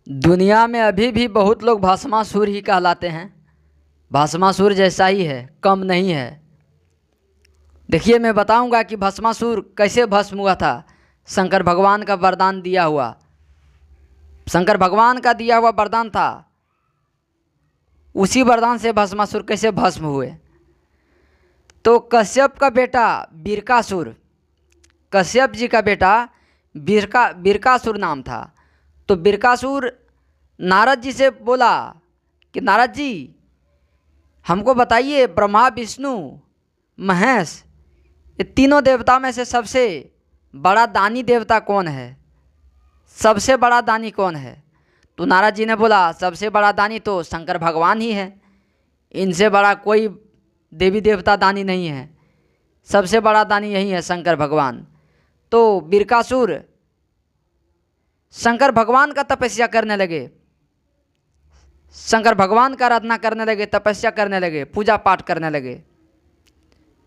दुनिया में अभी भी बहुत लोग भस्मासुर ही कहलाते हैं। भस्मासुर जैसा ही है, कम नहीं है। देखिए, मैं बताऊंगा कि भस्मासुर कैसे भस्म हुआ था। शंकर भगवान का वरदान दिया हुआ, शंकर भगवान का दिया हुआ वरदान था। उसी वरदान से भस्मासुर कैसे भस्म हुए। तो कश्यप का बेटा बिरकासुर, कश्यप जी का बेटा बिरकासुर नाम था। तो बिरकासुर नारद जी से बोला कि नारद जी, हमको बताइए, ब्रह्मा विष्णु महेश, ये तीनों देवता में से सबसे बड़ा दानी देवता कौन है, सबसे बड़ा दानी कौन है। तो नारद जी ने बोला, सबसे बड़ा दानी तो शंकर भगवान ही है, इनसे बड़ा कोई देवी देवता दानी नहीं है, सबसे बड़ा दानी यही है, शंकर भगवान। तो बिरकासुर शंकर भगवान का तपस्या करने लगे, शंकर भगवान का आराधना करने लगे, तपस्या करने लगे, पूजा पाठ करने लगे।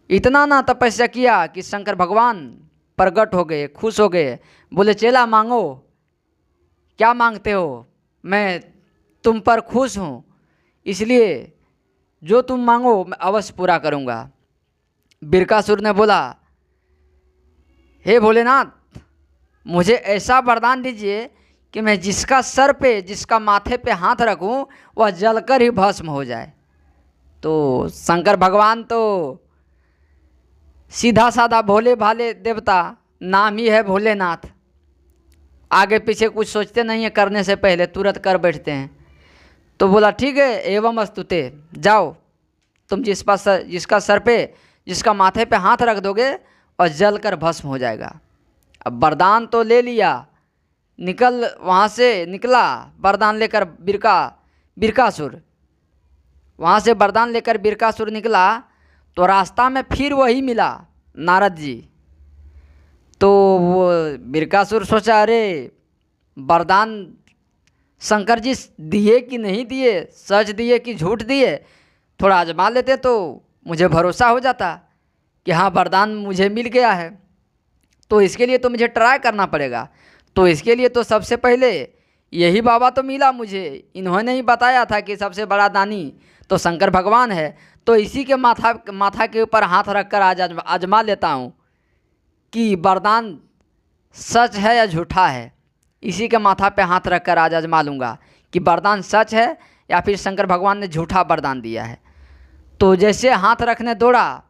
इतना ना तपस्या किया कि शंकर भगवान प्रकट हो गए, खुश हो गए। बोले, चेला मांगो, क्या मांगते हो, मैं तुम पर खुश हूँ, इसलिए जो तुम मांगो मैं अवश्य पूरा करूँगा। बिरकासुर ने बोला, हे भोलेनाथ, मुझे ऐसा वरदान दीजिए कि मैं जिसका सर पे, जिसका माथे पे हाथ रखूं वह जलकर ही भस्म हो जाए। तो शंकर भगवान तो सीधा साधा भोले भाले देवता, नाम ही है भोलेनाथ, आगे पीछे कुछ सोचते नहीं है, करने से पहले तुरंत कर बैठते हैं। तो बोला, ठीक है, एवं अस्तुते, जाओ, तुम जिसका सर पे, जिसका माथे पे हाथ रख दोगे और जलकर भस्म हो जाएगा। अब वरदान तो ले लिया, वहाँ से निकला वरदान लेकर बिरकासुर, वहाँ से वरदान लेकर बिरकासुर निकला। तो रास्ता में फिर वही मिला नारद जी। तो वो बिरकासुर सोचा, अरे वरदान शंकर जी दिए कि नहीं दिए, सच दिए कि झूठ दिए, थोड़ा आजमा लेते तो मुझे भरोसा हो जाता कि हाँ वरदान मुझे मिल गया है। तो इसके लिए तो मुझे ट्राई करना पड़ेगा। तो इसके लिए तो सबसे पहले यही बाबा तो मिला मुझे, इन्होंने ही बताया था कि सबसे बड़ा दानी तो शंकर भगवान है। तो इसी के माथा के ऊपर हाथ रखकर आज आजमा लेता हूँ कि वरदान सच है या झूठा है। इसी के माथा पे हाथ रखकर आज आजमा लूँगा कि वरदान सच है या फिर शंकर भगवान ने झूठा वरदान दिया है। तो जैसे हाथ रखने दौड़ा,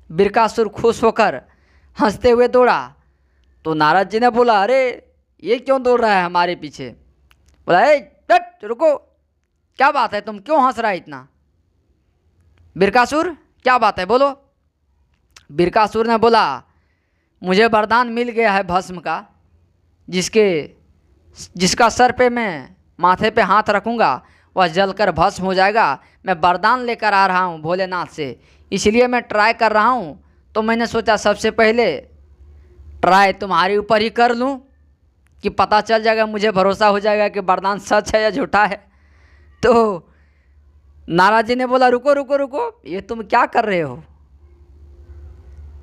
बिरकासुर खुश होकर हंसते हुए दौड़ा। तो नारद जी ने बोला, अरे ये क्यों दौड़ रहा है हमारे पीछे। बोला, ए हट, रुको, क्या बात है, तुम क्यों हंस रहा है इतना। बिरकासुर, क्या बात है, बोलो। बिरकासुर ने बोला, मुझे वरदान मिल गया है भस्म का, जिसका सर पे मैं, माथे पे हाथ रखूँगा वह जलकर भस्म हो जाएगा। मैं वरदान लेकर आ रहा हूँ भोलेनाथ से, इसलिए मैं ट्राई कर रहा हूँ। तो मैंने सोचा सबसे पहले ट्राई तुम्हारे ऊपर ही कर लूँ कि पता चल जाएगा, मुझे भरोसा हो जाएगा कि वरदान सच है या झूठा है। तो नारद जी ने बोला, रुको रुको रुको, ये तुम क्या कर रहे हो,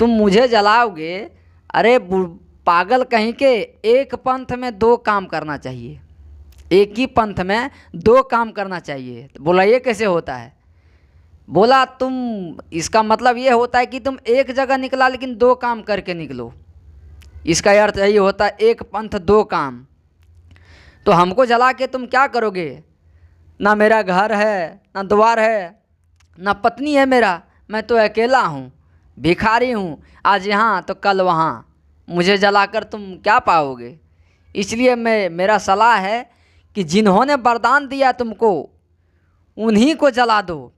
तुम मुझे जलाओगे। अरे पागल कहीं के, एक पंथ में दो काम करना चाहिए, एक ही पंथ में दो काम करना चाहिए। तो बोला, ये कैसे होता है। बोला, तुम, इसका मतलब ये होता है कि तुम एक जगह निकला लेकिन दो काम करके निकलो, इसका अर्थ यही होता है, एक पंथ दो काम। तो हमको जला के तुम क्या करोगे, ना मेरा घर है, ना द्वार है, ना पत्नी है मेरा, मैं तो अकेला हूँ, भिखारी हूँ, आज यहाँ तो कल वहाँ, मुझे जलाकर तुम क्या पाओगे। इसलिए मेरा सलाह है कि जिन्होंने वरदान दिया तुमको उन्हीं को जला दो।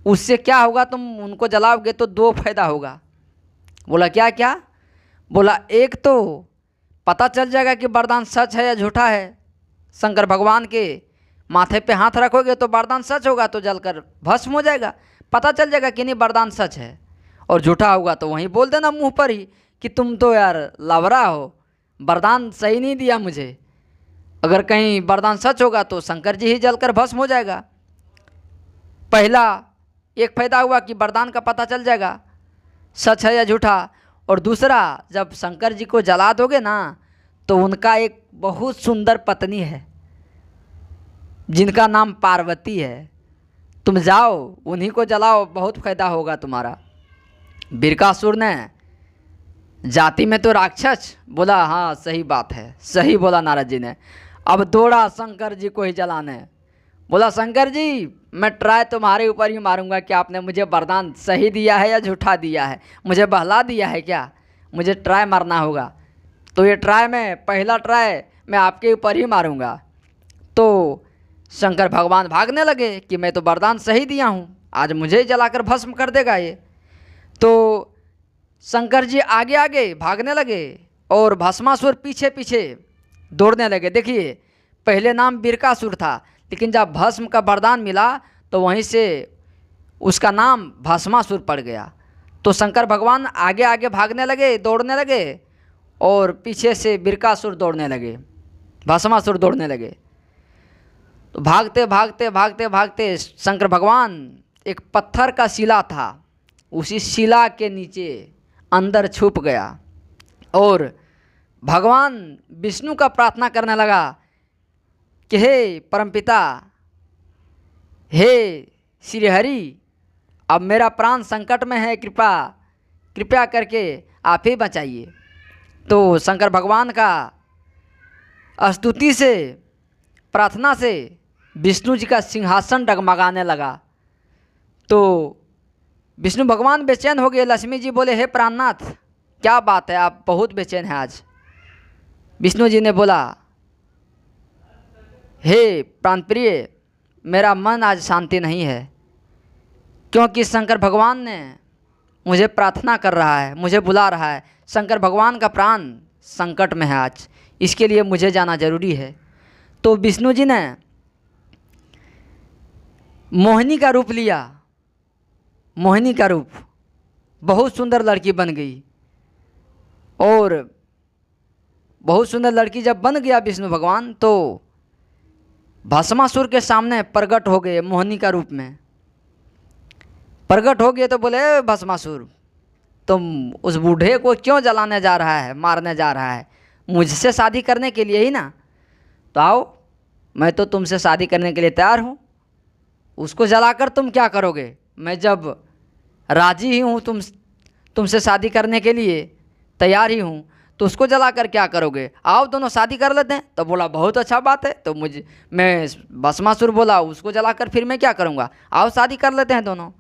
उससे क्या होगा, तुम उनको जलाओगे तो दो फायदा होगा। बोला, क्या क्या। बोला, एक तो पता चल जाएगा कि वरदान सच है या झूठा है। शंकर भगवान के माथे पे हाथ रखोगे तो वरदान सच होगा, तो जलकर भस्म हो जाएगा, पता चल जाएगा कि नहीं वरदान सच है। और झूठा होगा तो वहीं बोल देना मुंह पर ही कि तुम तो यार लवरा हो, वरदान सही नहीं दिया मुझे। अगर कहीं वरदान सच होगा तो शंकर जी ही जलकर भस्म हो जाएगा। पहला एक फायदा हुआ कि वरदान का पता चल जाएगा सच है या झूठा। और दूसरा, जब शंकर जी को जला दोगे ना तो उनका एक बहुत सुंदर पत्नी है जिनका नाम पार्वती है। तुम जाओ उन्हीं को जलाओ, बहुत फायदा होगा तुम्हारा। बिरकासुर ने जाति में तो राक्षस बोला, हाँ सही बात है, सही बोला नारद जी ने। अब दौड़ा शंकर जी को ही जलाने। बोला शंकर जी मैं ट्राई तुम्हारे ऊपर ही मारूंगा कि आपने मुझे वरदान सही दिया है या झूठा दिया है, मुझे बहला दिया है क्या, मुझे ट्राई मारना होगा। तो ये ट्राई में पहला ट्राई मैं आपके ऊपर ही मारूंगा। तो शंकर भगवान भागने लगे कि मैं तो वरदान सही दिया हूँ, आज मुझे ही जलाकर भस्म कर देगा ये। तो शंकर जी आगे आगे भागने लगे और भस्मासुर पीछे पीछे दौड़ने लगे। देखिए पहले नाम बिरकासुर था, लेकिन जब भस्म का वरदान मिला तो वहीं से उसका नाम भस्मासुर पड़ गया। तो शंकर भगवान आगे आगे भागने लगे, दौड़ने लगे और पीछे से बिरकासुर दौड़ने लगे, भस्मासुर दौड़ने लगे। तो भागते भागते भागते भागते शंकर भगवान एक पत्थर का शिला था, उसी शिला के नीचे अंदर छुप गया और भगवान विष्णु का प्रार्थना करने लगा कि हे परमपिता, हे श्रीहरि, अब मेरा प्राण संकट में है, कृपया करके आप ही बचाइए। तो शंकर भगवान का स्तुति से, प्रार्थना से विष्णु जी का सिंहासन डगमगाने लगा। तो विष्णु भगवान बेचैन हो गए। लक्ष्मी जी बोले, हे प्राणनाथ क्या बात है, आप बहुत बेचैन हैं आज। विष्णु जी ने बोला, हे प्राणप्रिय, मेरा मन आज शांति नहीं है, क्योंकि शंकर भगवान ने मुझे प्रार्थना कर रहा है, मुझे बुला रहा है। शंकर भगवान का प्राण संकट में है आज, इसके लिए मुझे जाना जरूरी है। तो विष्णु जी ने मोहिनी का रूप लिया। मोहिनी का रूप, बहुत सुंदर लड़की बन गई। और बहुत सुंदर लड़की जब बन गया विष्णु भगवान, तो भस्मासुर के सामने प्रकट हो गए। मोहिनी का रूप में प्रकट हो गए तो बोले, भस्मासुर तुम उस बूढ़े को क्यों जलाने जा रहा है, मारने जा रहा है, मुझसे शादी करने के लिए ही ना। तो आओ, मैं तो तुमसे शादी करने के लिए तैयार हूँ। उसको जलाकर तुम क्या करोगे, मैं जब राजी ही हूँ तुमसे शादी करने के लिए तैयार ही हूँ, तो उसको जलाकर क्या करोगे, आओ दोनों शादी कर लेते हैं। तो बोला बहुत अच्छा बात है। तो मैं भस्मासुर बोला, उसको जलाकर फिर मैं क्या करूँगा, आओ शादी कर लेते हैं दोनों।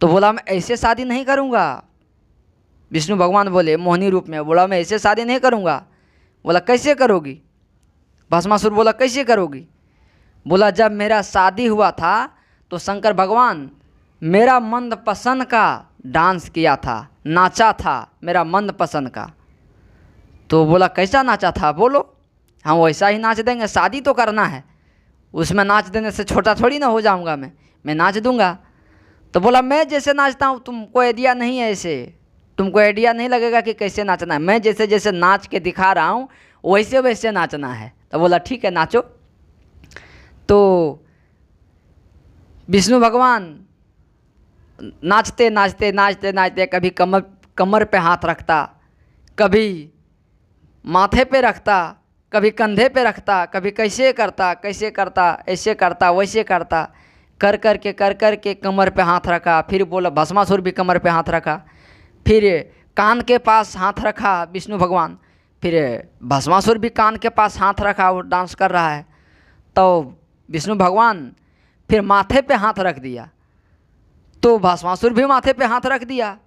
तो बोला मैं ऐसे शादी नहीं करूँगा। विष्णु भगवान बोले मोहिनी रूप में, बोला मैं ऐसे शादी नहीं करूँगा। बोला कैसे करोगी। भस्मासुर बोला कैसे करोगी। बोला जब मेरा शादी हुआ था तो शंकर भगवान मेरा मनपसंद का डांस किया था, नाचा था मेरा मनपसंद का। तो बोला कैसा नाचा था, बोलो, हम वैसा ही नाच देंगे, शादी तो करना है, उसमें नाच देने से छोटा थोड़ी ना हो जाऊंगा मैं नाच दूंगा। तो बोला मैं जैसे नाचता हूँ तुमको आइडिया नहीं है, ऐसे तुमको आइडिया नहीं लगेगा कि कैसे नाचना है, मैं जैसे जैसे नाच के दिखा रहा हूँ वैसे वैसे नाचना है। तो बोला ठीक है नाचो। तो विष्णु भगवान नाचते नाचते नाचते नाचते कभी कमर पे हाथ रखता, कभी माथे पे रखता, कभी कंधे पे रखता, कभी कैसे करता ऐसे करता वैसे करता, कर के कमर पे हाथ रखा। फिर बोला भस्मासुर भी कमर पे हाथ रखा, फिर कान के पास हाथ रखा विष्णु भगवान, फिर भस्मासुर भी कान के पास हाथ रखा, वो डांस कर रहा है। तो विष्णु भगवान फिर माथे पे हाथ रख दिया, तो भस्मासुर भी माथे पे हाथ रख दिया।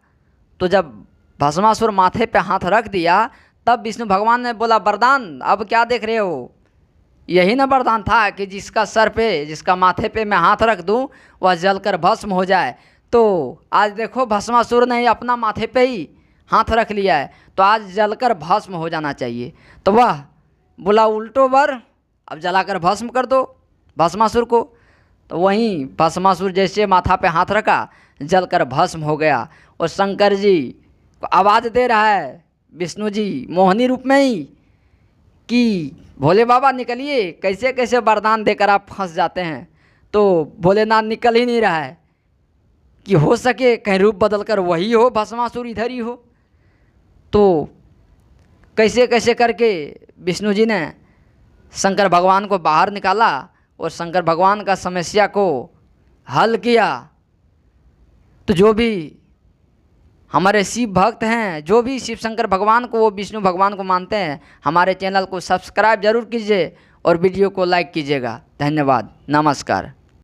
तो जब भस्मासुर माथे पे हाथ रख दिया तब विष्णु भगवान ने बोला वरदान, अब क्या देख रहे हो, यही ना वरदान था कि जिसका सर पे, जिसका माथे पे मैं हाथ रख दूं वह जलकर भस्म हो जाए। तो आज देखो भस्मासुर ने अपना माथे पे ही हाथ रख लिया है, तो आज जलकर भस्म हो जाना चाहिए। तो वह बोला उल्टो वर, अब जलाकर भस्म कर दो भस्मासुर को। तो वहीं भस्मासुर जैसे माथा पे हाथ रखा, जलकर भस्म हो गया। और शंकर जी को आवाज़ दे रहा है विष्णु जी मोहिनी रूप में ही कि भोले बाबा निकलिए, कैसे कैसे वरदान देकर आप फंस जाते हैं। तो भोलेनाथ निकल ही नहीं रहा है कि हो सके कहीं रूप बदल कर वही हो, भस्मासुर इधर ही हो। तो कैसे कैसे करके विष्णु जी ने शंकर भगवान को बाहर निकाला और शंकर भगवान का समस्या को हल किया। तो जो भी हमारे शिव भक्त हैं, जो भी शिव शंकर भगवान को, वो विष्णु भगवान को मानते हैं, हमारे चैनल को सब्सक्राइब जरूर कीजिए और वीडियो को लाइक कीजिएगा। धन्यवाद, नमस्कार।